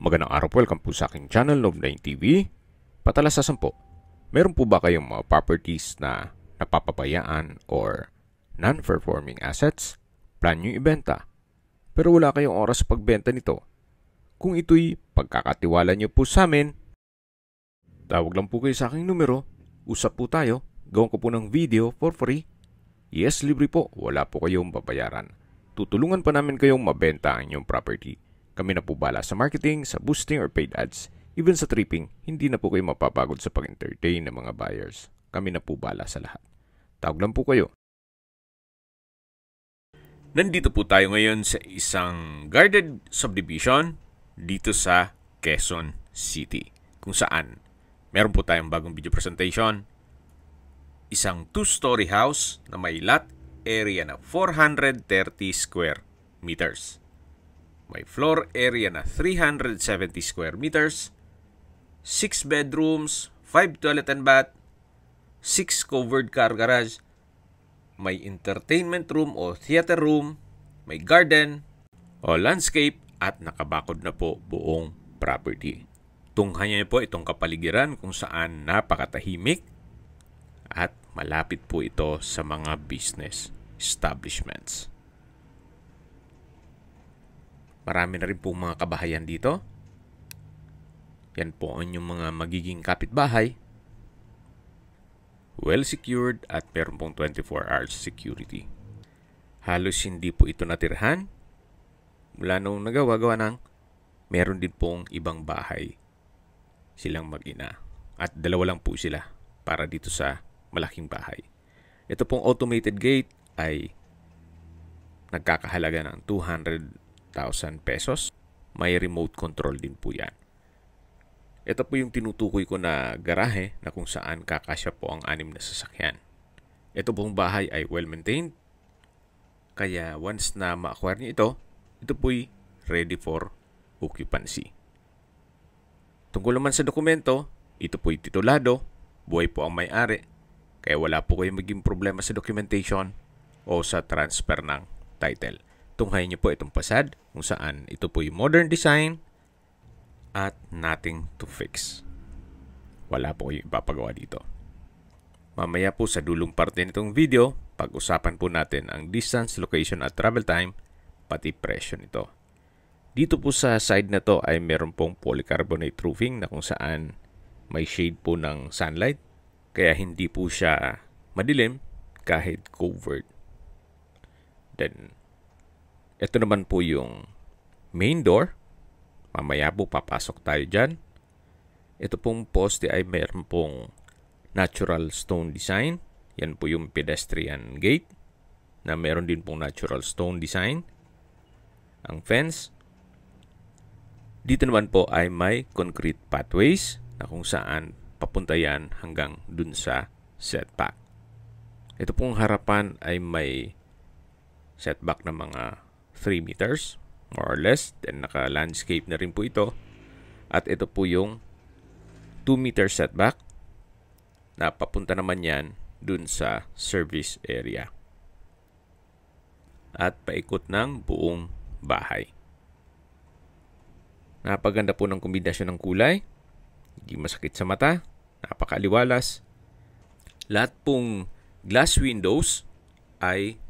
Magandang araw po, welcome po sa aking channel, Love9 TV. Patalasasan po, meron po ba kayong mga properties na napapabayaan or non-performing assets? Plan nyo ibenta, pero wala kayong oras sa pagbenta nito. Kung ito'y pagkakatiwala nyo po sa amin, tawag lang po kayo sa aking numero, usap po tayo, gawin ko po ng video for free. Yes, libre po, wala po kayong babayaran. Tutulungan pa namin kayong mabenta ang inyong property. Kami na po bala sa marketing, sa boosting or paid ads. Even sa tripping, hindi na po kayo mapapagod sa pag-entertain ng mga buyers. Kami na po bala sa lahat. Tawag lang po kayo. Nandito po tayo ngayon sa isang guarded subdivision dito sa Quezon City. Kung saan, meron po tayong bagong video presentation. Isang 2-story house na may lot area na 430 square meters. May floor area na 370 square meters, 6 bedrooms, 5 toilet and bath, 6 covered car garage, may entertainment room o theater room, may garden o landscape at nakabakod na po buong property. Tunghayan niyo po itong kapaligiran kung saan napakatahimik at malapit po ito sa mga business establishments. Marami na rin pong mga kabahayan dito. Yan po ang inyong mga magiging kapitbahay. Well secured at meron pong 24 hours security. Halos hindi po ito natirhan. Mula nung nagawa ng meron din pong ibang bahay silang mag-ina. At dalawa lang po sila para dito sa malaking bahay. Ito pong automated gate ay nagkakahalaga ng 200,000 pesos. May remote control din po yan. Ito po yung tinutukoy ko na garahe na kung saan kakasya po ang 6 na sasakyan. Ito pong bahay ay well-maintained. Kaya once na ma-acquire niyo ito po'y ready for occupancy. Tungkol naman sa dokumento, ito po'y titulado, buhay po ang may-ari. Kaya wala po kayong maging problema sa documentation o sa transfer ng title. Tunghayan niyo po itong pasad kung saan ito po yung modern design at nothing to fix. Wala po kayong ipapagawa dito. Mamaya po sa dulong parte nitong video, pag-usapan po natin ang distance, location at travel time, pati presyo nito. Dito po sa side na to ay meron pong polycarbonate roofing na kung saan may shade po ng sunlight. Kaya hindi po siya madilim kahit covered. Then, ito naman po yung main door. Mamaya po papasok tayo dyan. Ito pong poste ay meron pong natural stone design. Yan po yung pedestrian gate na meron din pong natural stone design. Ang fence. Dito naman po ay may concrete pathways na kung saan papunta yan hanggang dun sa setback. Ito pong harapan ay may setback na mga 3 meters, more or less. Then naka-landscape na rin po ito. At ito po yung 2 meter setback na papunta naman yan dun sa service area. At paikot ng buong bahay. Napaganda po ng kombinasyon ng kulay. Hindi masakit sa mata. Napakaliwalas. Lahat pong glass windows ay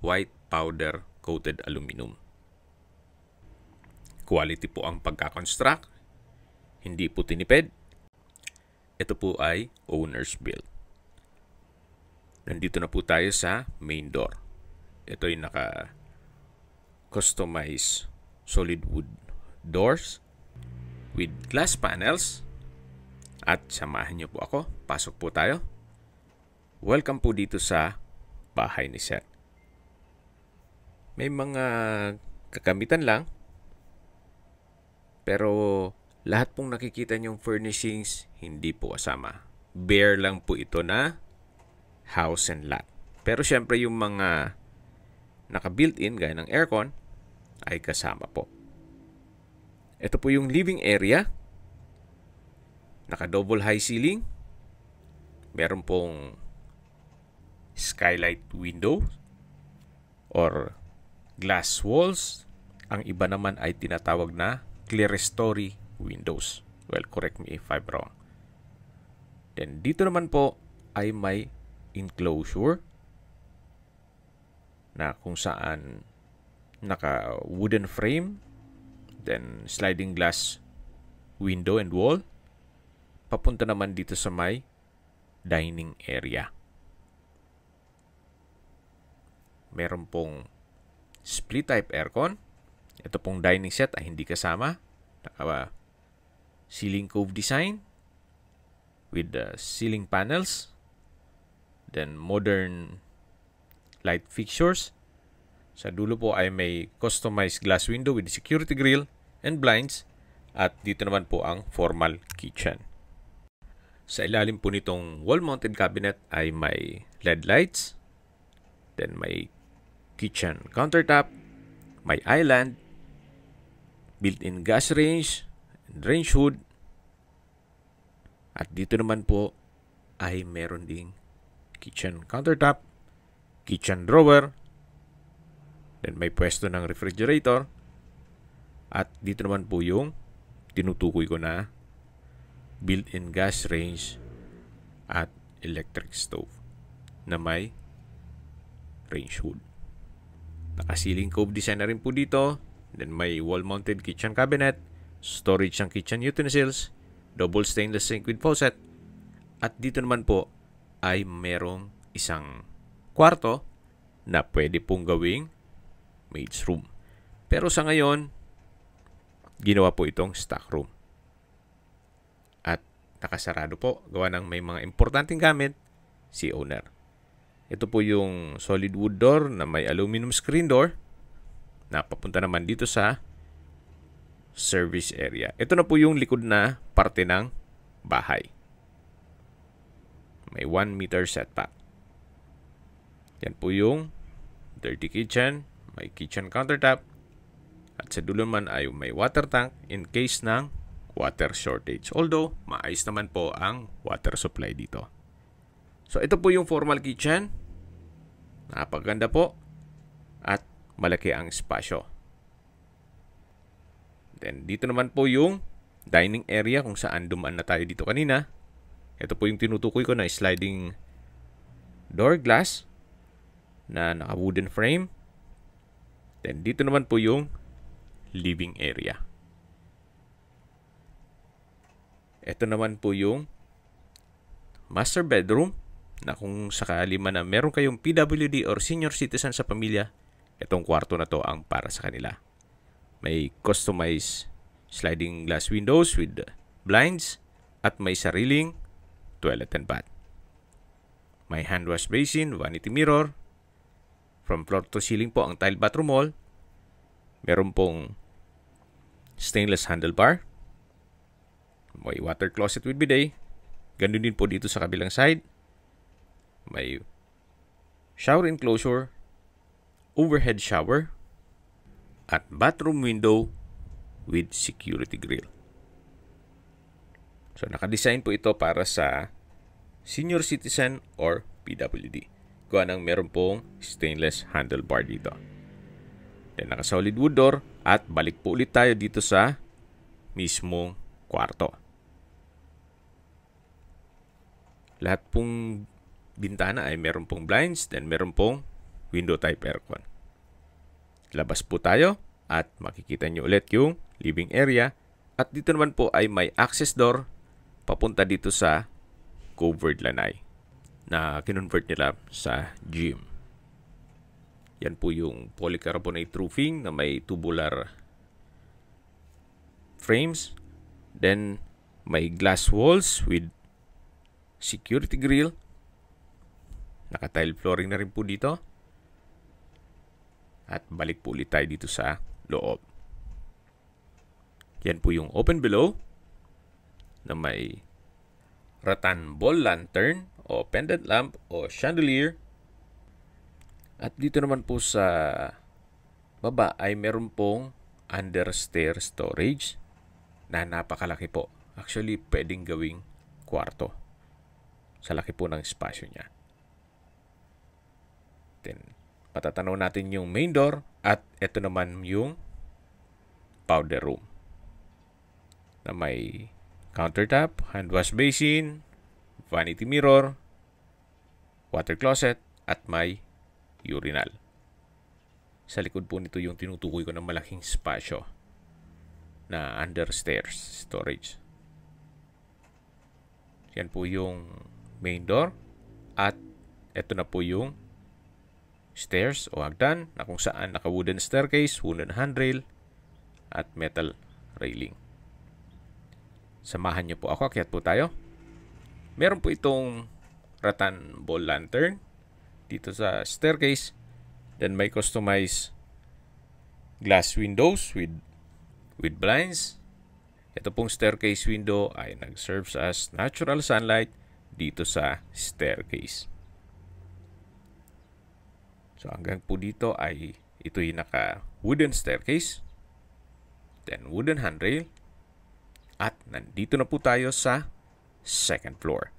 white powder coated aluminum. Quality po ang pagkakonstruct. Hindi po tinipid. Ito po ay owner's build. Nandito na po tayo sa main door. Ito ay naka-customized solid wood doors with glass panels. At samahan niyo po ako. Pasok po tayo. Welcome po dito sa bahay ni Sir. May mga kakamitan lang. Pero lahat pong nakikita niyong furnishings, hindi po kasama. Bare lang po ito na house and lot. Pero syempre yung mga naka-built-in gaya ng aircon ay kasama po. Ito po yung living area. Naka-double high ceiling. Meron pong skylight window or glass walls. Ang iba naman ay tinatawag na clerestory windows. Well, correct me if I'm wrong. Then dito naman po ay may enclosure na kung saan naka wooden frame, then sliding glass window and wall. Papunta naman dito sa may dining area. Meron pong split type aircon. Ito pong dining set ay hindi kasama. Naka ceiling cove design with ceiling panels. Then modern light fixtures. Sa dulo po ay may customized glass window with security grill and blinds. At dito naman po ang formal kitchen. Sa ilalim po nitong wall-mounted cabinet ay may LED lights. Then may kitchen countertop, may island, built-in gas range, and range hood. At dito naman po ay meron ding kitchen countertop, kitchen drawer, then may pwesto ng refrigerator. At dito naman po yung tinutukoy ko na built-in gas range at electric stove na may range hood. Naka-ceiling cove design na rin po dito. Then may wall-mounted kitchen cabinet, storage ng kitchen utensils, double stainless sink with faucet. At dito naman po ay merong isang kwarto na pwede pong gawing maid's room. Pero sa ngayon, ginawa po itong stock room. At nakasarado po, gawa ng may mga importanteng gamit si owner. Ito po yung solid wood door na may aluminum screen door na papunta naman dito sa service area. Ito na po yung likod na parte ng bahay. May 1 meter setback. Yan po yung dirty kitchen, may kitchen countertop, at sa dulo man ay may water tank in case ng water shortage. Although, maayos naman po ang water supply dito. So, ito po yung formal kitchen. Napaganda po. At malaki ang espasyo. Then, dito naman po yung dining area kung saan dumaan na tayo dito kanina. Ito po yung tinutukoy ko na sliding door glass na naka-wooden frame. Then, dito naman po yung living area. Ito naman po yung master bedroom na kung sakali man na meron kayong PWD or senior citizen sa pamilya, itong kwarto na to ang para sa kanila. May customized sliding glass windows with blinds at may sariling toilet and bath. May hand wash basin, vanity mirror. From floor to ceiling po ang tile bathroom wall. Meron pong stainless handlebar. May water closet with bidet. Ganun din po dito sa kabilang side. May shower enclosure, overhead shower, at bathroom window with security grill. So, nakadesign po ito para sa senior citizen or PWD. Gawa ng meron pong stainless handlebar dito. Then, naka-solid wood door at balik po ulit tayo dito sa mismong kwarto. Lahat pong bintana ay meron pong blinds, then meron pong window type aircon. Labas po tayo at makikita nyo ulit yung living area. At dito naman po ay may access door papunta dito sa covered lanai na kinonvert nila sa gym. Yan po yung polycarbonate roofing na may tubular frames. Then may glass walls with security grill. Naka-tile flooring na rin po dito. At balik po ulit tayo dito sa loob. Yan po yung open below na may rattan ball lantern o pendant lamp o chandelier. At dito naman po sa baba ay meron pong understair storage na napakalaki po. Actually, pwedeng gawing kwarto. Sa laki po ng espasyo niya. Then, patatanaw natin yung main door at ito naman yung powder room. na may countertop, hand wash basin, vanity mirror, water closet, at may urinal. Sa likod po nito yung tinutukoy ko ng malaking spasyo na under stairs storage. Yan po yung main door at ito na po yung stairs o hagdan na kung saan naka-wooden staircase, wooden handrail at metal railing. Samahan niyo po ako, akyat po tayo. Meron po itong rattan ball lantern dito sa staircase. Then may customized glass windows with blinds. Ito pong staircase window ay nag-serves as natural sunlight dito sa staircase. So hanggang po dito ay ito yung naka wooden staircase, then wooden handrail, at nandito na po tayo sa second floor.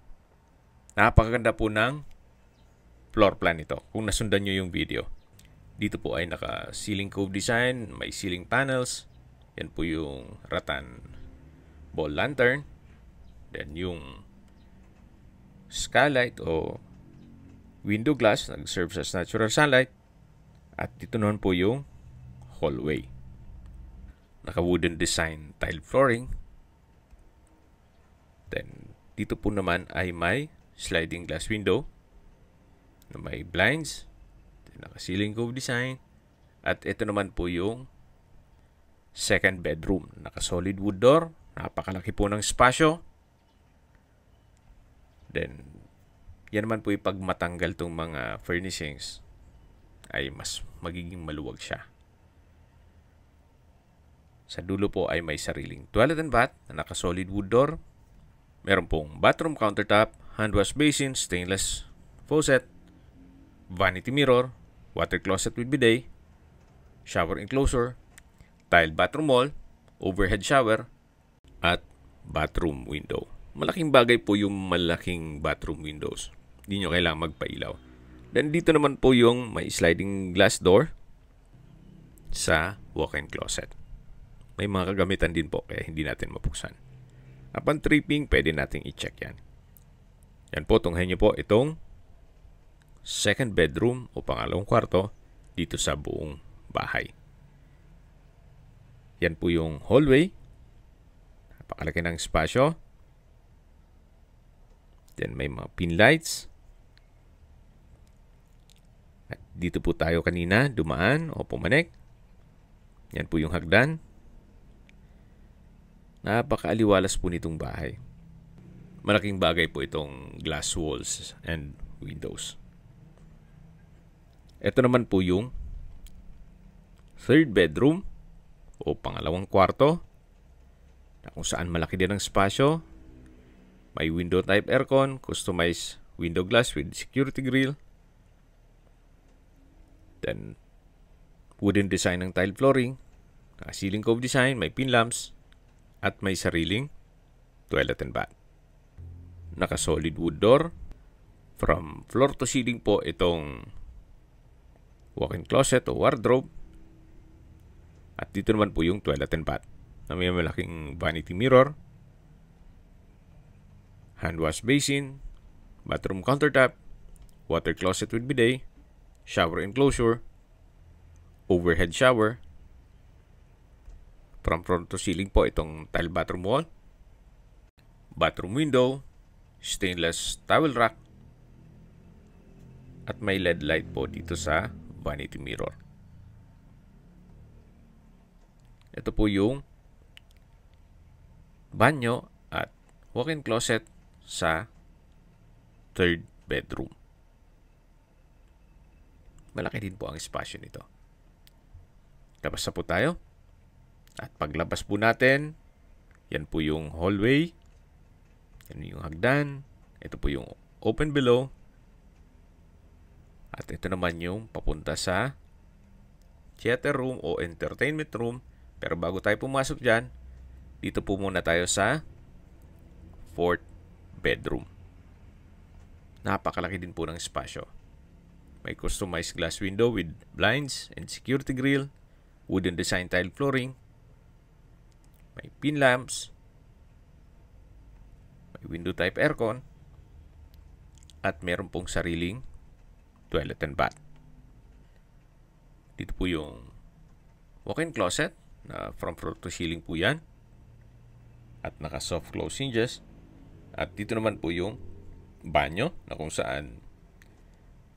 Napakaganda po ng floor plan ito kung nasundan nyo yung video. Dito po ay naka ceiling cove design, may ceiling panels. Yan po yung rattan ball lantern. Then yung skylight o window glass nag-serve as natural sunlight. At dito naman po yung hallway. Naka wooden design tile flooring. Then dito po naman ay may sliding glass window na may blinds. Naka ceiling cove design. At ito naman po yung second bedroom. Naka solid wood door. Napakalaki po ng spasyo. Then yan naman po pag matanggal tong mga furnishings ay mas magiging maluwag siya. Sa dulo po ay may sariling toilet and bath na naka solid wood door. Meron pong bathroom countertop, hand wash basin, stainless faucet, vanity mirror, water closet with bidet, shower enclosure, tiled bathroom wall, overhead shower, at bathroom window. Malaking bagay po yung malaking bathroom windows. Hindi nyo kailangan magpailaw. Then dito naman po yung may sliding glass door sa walk-in closet. May mga kagamitan din po kaya hindi natin mabuksan. Upon tripping, pwede natin i-check yan. Yan po, tunghayin nyo po itong second bedroom o pangalawang kwarto dito sa buong bahay. Yan po yung hallway. Napakalaki ng spasyo. Then may mga pin lights. At dito po tayo kanina dumaan o pumanik. Yan po yung hagdan. Napakaaliwalas po nitong bahay. Malaking bagay po itong glass walls and windows. Ito naman po yung third bedroom o pangalawang kwarto na kung saan malaki din ang spasyo. May window type aircon, customized window glass with security grill. Then wooden design ng tile flooring, ceiling cove design, may pin lamps, at may sariling toilet and bath. Naka solid wood door. From floor to ceiling po itong walk-in closet o wardrobe. At dito naman po yung toilet and bath na may malaking vanity mirror, hand wash basin, bathroom countertop, water closet with bidet, shower enclosure, overhead shower. From floor to ceiling po itong tile bathroom wall, bathroom window, stainless towel rack, at may LED light po dito sa vanity mirror. Ito po yung banyo at walk-in closet sa third bedroom. Malaki din po ang espasyo nito. Labas na po tayo. At paglabas po natin, yan po yung hallway. Yan yung hagdan. Ito po yung open below. At ito naman yung papunta sa theater room o entertainment room. Pero bago tayo pumasok dyan, dito po muna tayo sa fourth bedroom. Napakalaki din po ng espasyo. May customized glass window with blinds and security grill, wooden design tile flooring, may pin lamps, window type aircon, at meron pong sariling toilet and bath. Dito po yung walk-in closet na from floor to ceiling po yan, at naka soft close hinges. At dito naman po yung banyo na kung saan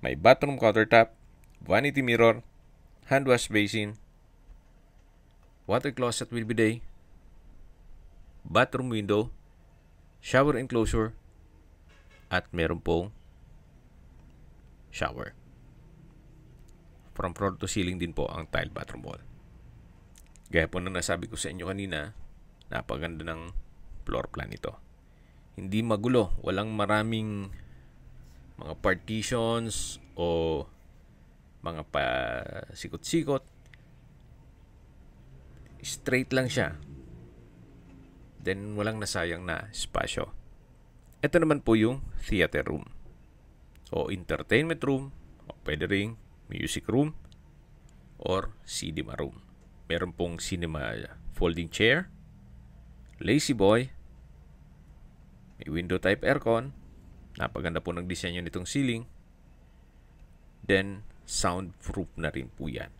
may bathroom countertop, vanity mirror, hand wash basin, water closet with bidet, bathroom window, shower enclosure, at meron pong shower. From floor to ceiling din po ang tile bathroom wall. Gaya po na nasabi ko sa inyo kanina, napaganda ng floor plan ito. Hindi magulo, walang maraming mga partitions o mga pasikot-sikot. Straight lang siya. Then walang nasayang na espasyo. Ito naman po yung theater room o entertainment room, o pwede ring music room or cinema room. Meron pong cinema folding chair, lazy boy, may window type aircon, napaganda po ng disenyo nitong ceiling, then soundproof na rin po yan.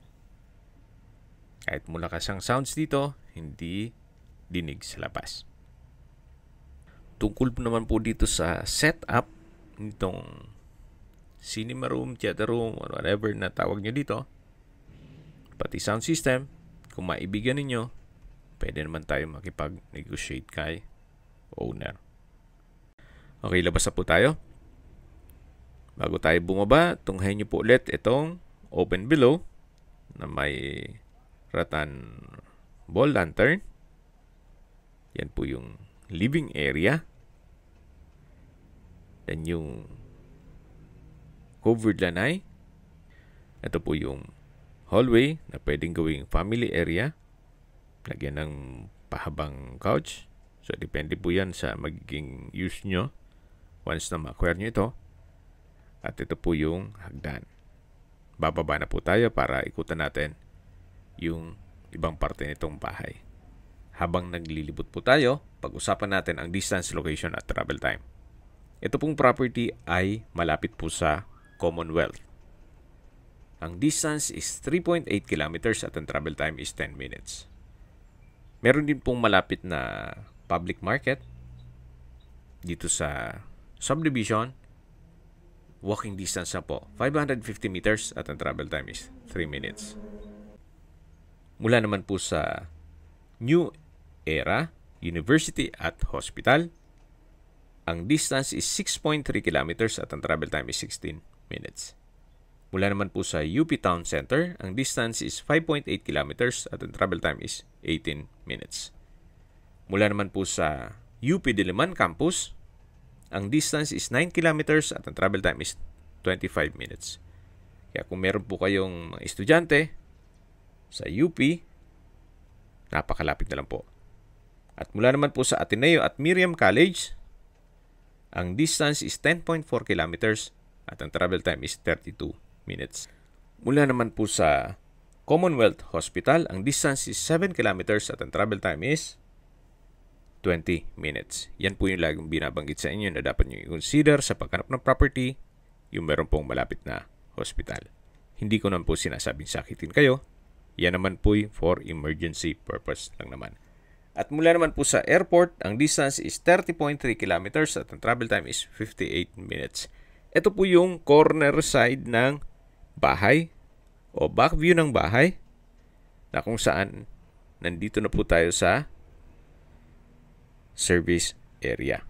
Kahit mulakas ang sounds dito, hindi dinig sa labas. Tungkol naman po dito sa setup nitong cinema room, theater room, or whatever na tawag nyo dito, pati sound system, kung maibigan ninyo, pwede naman tayo makipag-negotiate kay owner. Okay, labas na po tayo. Bago tayo bumaba, tunghayin nyo po ulit itong open below na may rattan wall lantern. Yan po yung living area. Then yung covered lanai. Ito po yung hallway na pwedeng gawing family area. Lagyan ng pahabang couch. So, depende po yan sa magiging use nyo once na ma-acquire nyo ito. At ito po yung hagdan. Bababa na po tayo para ikutan natin yung ibang parte nitong bahay. Habang naglilibot po tayo, pag-usapan natin ang distance, location at travel time. Ito pong property ay malapit po sa Commonwealth. Ang distance is 3.8 kilometers at ang travel time is 10 minutes. Meron din pong malapit na public market dito sa subdivision. Walking distance na po, 550 meters at ang travel time is 3 minutes. Mula naman po sa New Era University at Hospital, ang distance is 6.3 kilometers at ang travel time is 16 minutes. Mula naman po sa UP Town Center, ang distance is 5.8 kilometers at ang travel time is 18 minutes. Mula naman po sa UP Diliman Campus, ang distance is 9 kilometers at ang travel time is 25 minutes. Kaya kung meron po kayong mga estudyante sa UP, napakalapit na lang po. At mula naman po sa Ateneo at Miriam College, ang distance is 10.4 kilometers at ang travel time is 32 minutes. Mula naman po sa Commonwealth Hospital, ang distance is 7 kilometers at ang travel time is 20 minutes. Yan po yung laging binabanggit sa inyo na dapat nyo i-consider sa paghanap ng property, yung meron pong malapit na hospital. Hindi ko naman po sinasabing sakitin kayo. Yan naman po for emergency purpose lang naman. At mula naman po sa airport, ang distance is 30.3 kilometers at ang travel time is 58 minutes. Ito po yung corner side ng bahay o back view ng bahay na kung saan nandito na po tayo sa service area.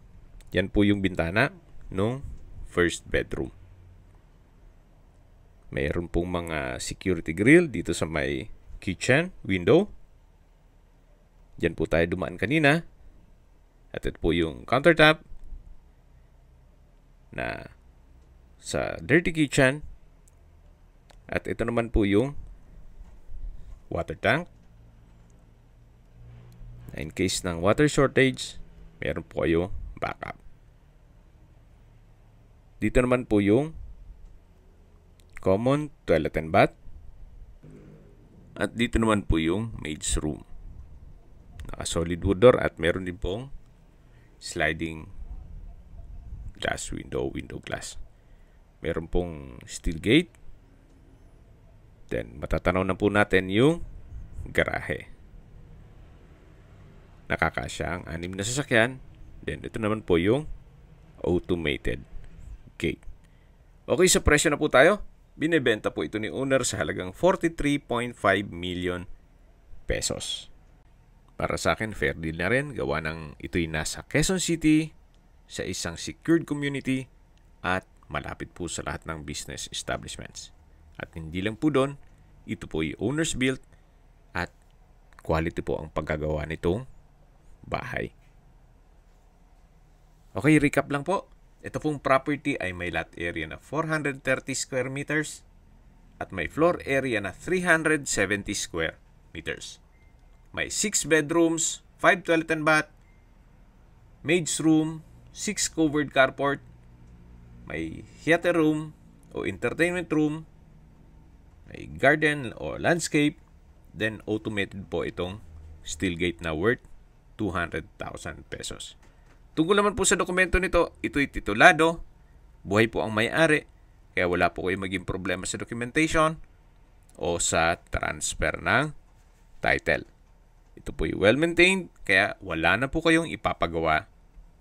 Yan po yung bintana ng first bedroom. Mayroon pong mga security grill dito sa may kitchen window. Diyan po tayo dumaan kanina. At ito po yung countertop na sa dirty kitchen. At ito naman po yung water tank. In case ng water shortage, meron po kayo backup. Dito naman po yung common toilet and bath. At dito naman po yung maid's room. Naka solid wood door at meron din pong sliding glass window, window glass. Meron pong steel gate. Then, matatanaw na po natin yung garahe. Nakakasya ang 6 na sasakyan. Then, ito naman po yung automated gate. Okay, sa presyo na po tayo. Binibenta po ito ni owner sa halagang 43.5 million pesos. Para sa akin, fair deal na rin. Gawa ng ito'y nasa Quezon City, sa isang secured community, at malapit po sa lahat ng business establishments. At hindi lang po doon, ito po ay owner's built at quality po ang paggagawa nitong bahay. Okay, recap lang po. Ito pong property ay may lot area na 430 square meters at may floor area na 370 square meters. May 6 bedrooms, 5 toilet and bath, maid's room, 6 covered carport, may theater room o entertainment room, may garden o landscape, then automated po itong steel gate na worth 200,000 pesos. Tungkol naman po sa dokumento nito, ito'y titulado, buhay po ang may-ari, kaya wala po kayo maging problema sa documentation o sa transfer ng title. Ito po'y well-maintained, kaya wala na po kayong ipapagawa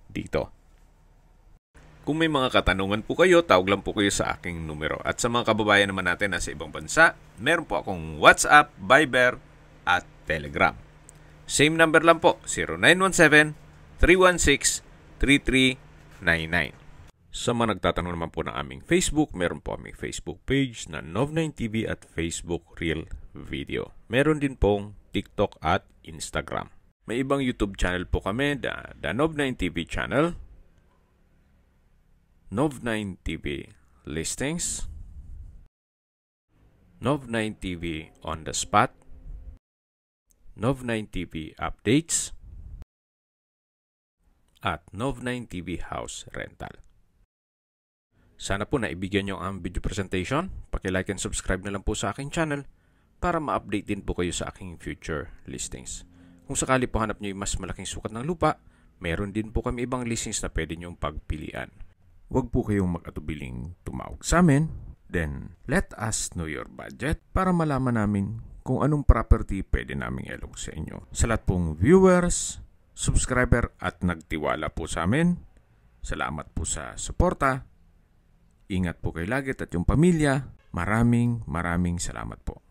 dito. Kung may mga katanungan po kayo, tawag lang po kayo sa aking numero. At sa mga kababayan naman natin na sa ibang bansa, meron po akong WhatsApp, Viber, at Telegram. Same number lang po, 0917-316-3399. Sa mga nagtatanong naman po ng aming Facebook, meron po aming Facebook page na Nov9TV at Facebook Real Video. Meron din pong TikTok at Instagram. May ibang YouTube channel po kami, the Nov9TV channel, Nov9TV Listings, Nov9TV On The Spot, Nov9TV Updates, at Nov9TV House Rental. Sana po naibigyan nyo ang video presentation. Paki-like and subscribe na lang po sa aking channel para ma-update din po kayo sa aking future listings. Kung sakali po hanap nyo yung mas malaking sukat ng lupa, meron din po kami ibang listings na pwede nyong pagpilian. Huwag po kayong mag-atubiling tumawag sa amin. Then, let us know your budget para malaman namin kung anong property pwede naming ilog sa inyo. Sa lahat pong viewers, subscriber at nagtiwala po sa amin, salamat po sa suporta. Ingat po kayo lagi at yung pamilya. Maraming salamat po.